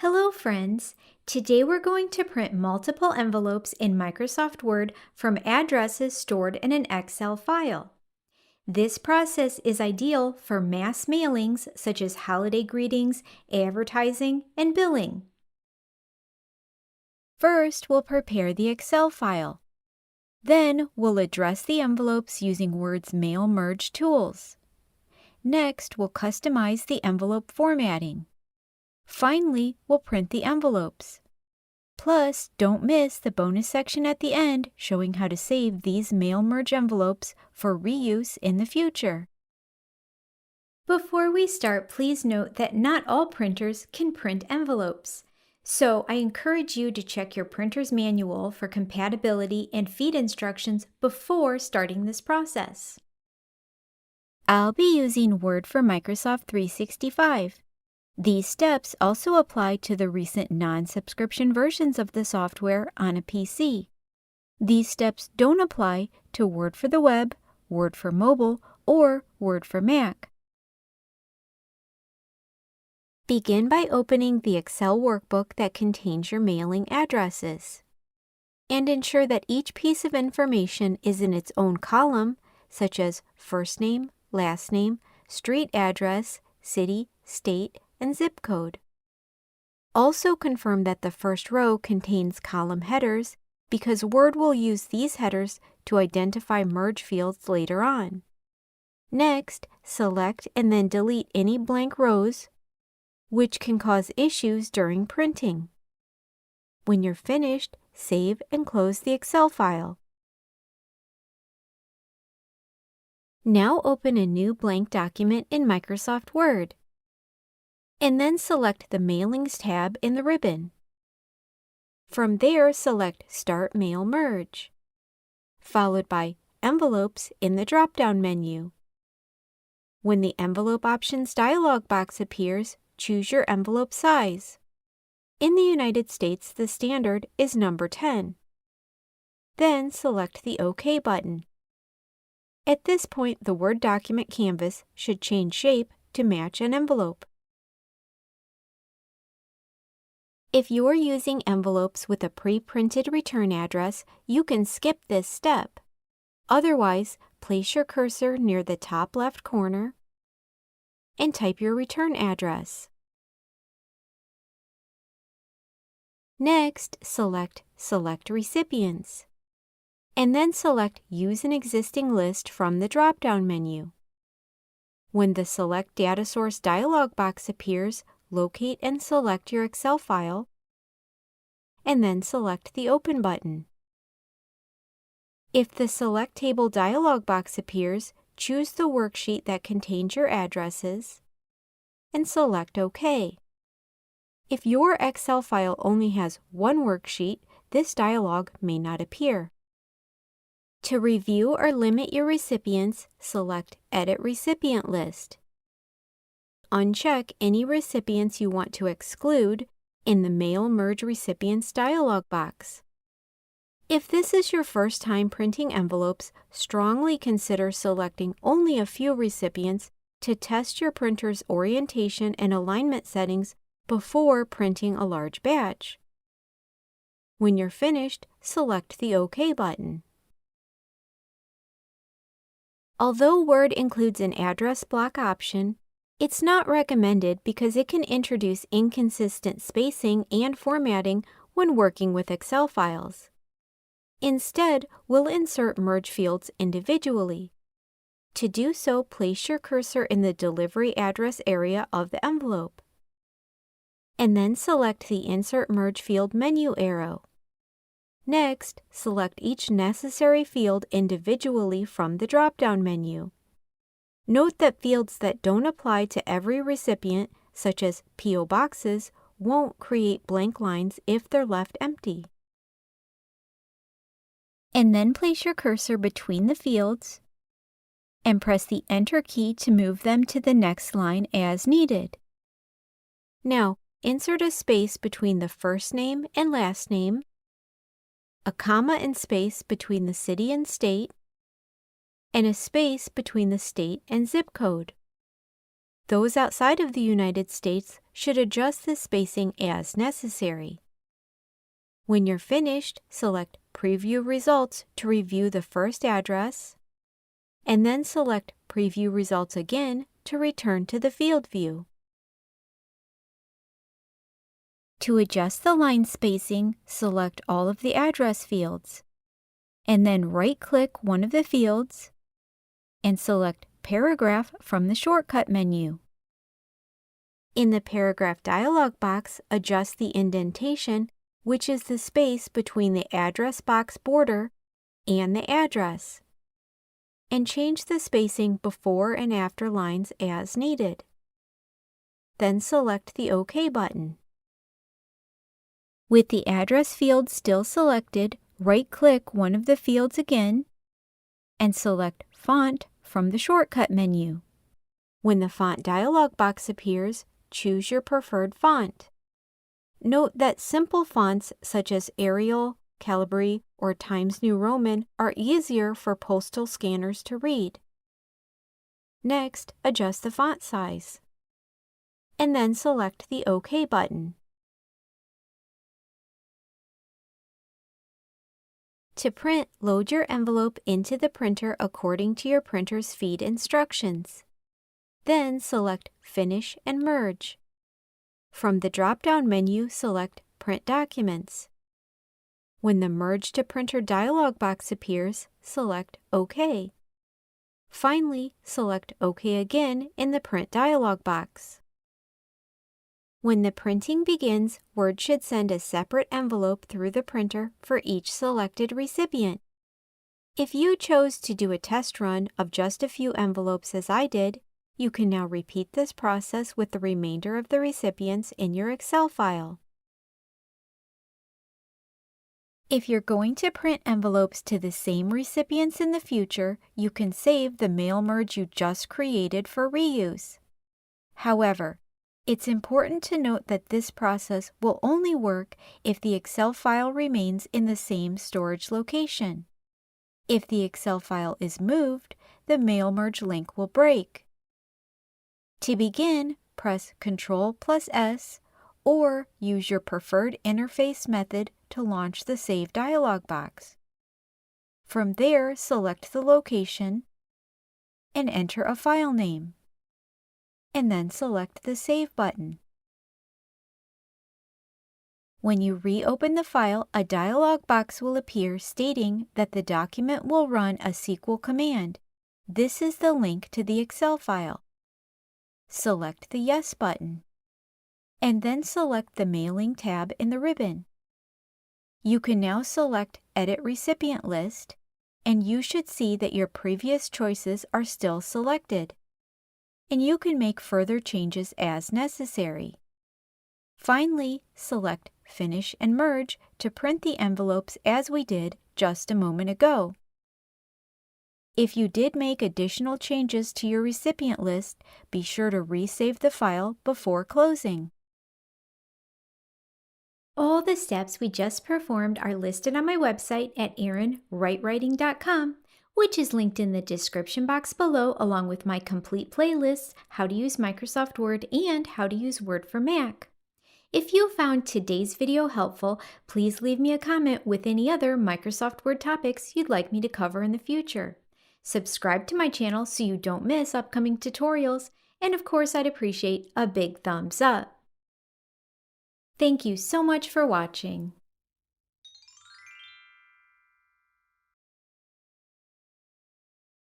Hello friends! Today we're going to print multiple envelopes in Microsoft Word from addresses stored in an Excel file. This process is ideal for mass mailings such as holiday greetings, advertising, and billing. First, we'll prepare the Excel file. Then, we'll address the envelopes using Word's Mail Merge tools. Next, we'll customize the envelope formatting. Finally, we'll print the envelopes. Plus, don't miss the bonus section at the end showing how to save these mail merge envelopes for reuse in the future. Before we start, please note that not all printers can print envelopes. So I encourage you to check your printer's manual for compatibility and feed instructions before starting this process. I'll be using Word for Microsoft 365. These steps also apply to the recent non-subscription versions of the software on a PC. These steps don't apply to Word for the web, Word for mobile, or Word for Mac. Begin by opening the Excel workbook that contains your mailing addresses. And ensure that each piece of information is in its own column, such as first name, last name, street address, city, state, and zip code. Also confirm that the first row contains column headers because Word will use these headers to identify merge fields later on. Next, select and then delete any blank rows, which can cause issues during printing. When you're finished, save and close the Excel file. Now open a new blank document in Microsoft Word. And then select the Mailings tab in the ribbon. From there, select Start Mail Merge, followed by Envelopes in the drop-down menu. When the Envelope Options dialog box appears, choose your envelope size. In the United States, the standard is number 10. Then select the OK button. At this point, the Word document canvas should change shape to match an envelope. If you're using envelopes with a pre-printed return address, you can skip this step. Otherwise, place your cursor near the top left corner and type your return address. Next, select Select Recipients, and then select Use an existing list from the drop-down menu. When the Select Data Source dialog box appears, locate and select your Excel file, and then select the Open button. If the Select Table dialog box appears, choose the worksheet that contains your addresses, and select OK. If your Excel file only has one worksheet, this dialog may not appear. To review or limit your recipients, select Edit Recipient List. Uncheck any recipients you want to exclude in the Mail Merge Recipients dialog box. If this is your first time printing envelopes, strongly consider selecting only a few recipients to test your printer's orientation and alignment settings before printing a large batch. When you're finished, select the OK button. Although Word includes an address block option, it's not recommended because it can introduce inconsistent spacing and formatting when working with Excel files. Instead, we'll insert merge fields individually. To do so, place your cursor in the delivery address area of the envelope, and then select the Insert Merge Field menu arrow. Next, select each necessary field individually from the drop-down menu. Note that fields that don't apply to every recipient, such as P.O. boxes, won't create blank lines if they're left empty. And then place your cursor between the fields and press the Enter key to move them to the next line as needed. Now, insert a space between the first name and last name, a comma and space between the city and state, and a space between the state and zip code. Those outside of the United States should adjust the spacing as necessary. When you're finished, select Preview Results to review the first address, and then select Preview Results again to return to the field view. To adjust the line spacing, select all of the address fields, and then right-click one of the fields and select Paragraph from the shortcut menu. In the Paragraph dialog box, adjust the indentation, which is the space between the address box border and the address, and change the spacing before and after lines as needed. Then select the OK button. With the address field still selected, right-click one of the fields again and select Font from the shortcut menu. When the Font dialog box appears, choose your preferred font. Note that simple fonts such as Arial, Calibri, or Times New Roman are easier for postal scanners to read. Next, adjust the font size, and then select the OK button. To print, load your envelope into the printer according to your printer's feed instructions. Then select Finish and Merge. From the drop-down menu, select Print Documents. When the Merge to Printer dialog box appears, select OK. Finally, select OK again in the Print dialog box. When the printing begins, Word should send a separate envelope through the printer for each selected recipient. If you chose to do a test run of just a few envelopes as I did, you can now repeat this process with the remainder of the recipients in your Excel file. If you're going to print envelopes to the same recipients in the future, you can save the mail merge you just created for reuse. However, it's important to note that this process will only work if the Excel file remains in the same storage location. If the Excel file is moved, the mail merge link will break. To begin, press Ctrl+S or use your preferred interface method to launch the Save dialog box. From there, select the location and enter a file name, and then select the Save button. When you reopen the file, a dialog box will appear stating that the document will run a SQL command. This is the link to the Excel file. Select the Yes button, and then select the Mailing tab in the ribbon. You can now select Edit Recipient List, and you should see that your previous choices are still selected, and you can make further changes as necessary. Finally, select Finish and Merge to print the envelopes as we did just a moment ago. If you did make additional changes to your recipient list, be sure to resave the file before closing. All the steps we just performed are listed on my website at erinwritewriting.com, which is linked in the description box below, along with my complete playlists, how to use Microsoft Word, and how to use Word for Mac. If you found today's video helpful, please leave me a comment with any other Microsoft Word topics you'd like me to cover in the future. Subscribe to my channel so you don't miss upcoming tutorials, and of course I'd appreciate a big thumbs up. Thank you so much for watching.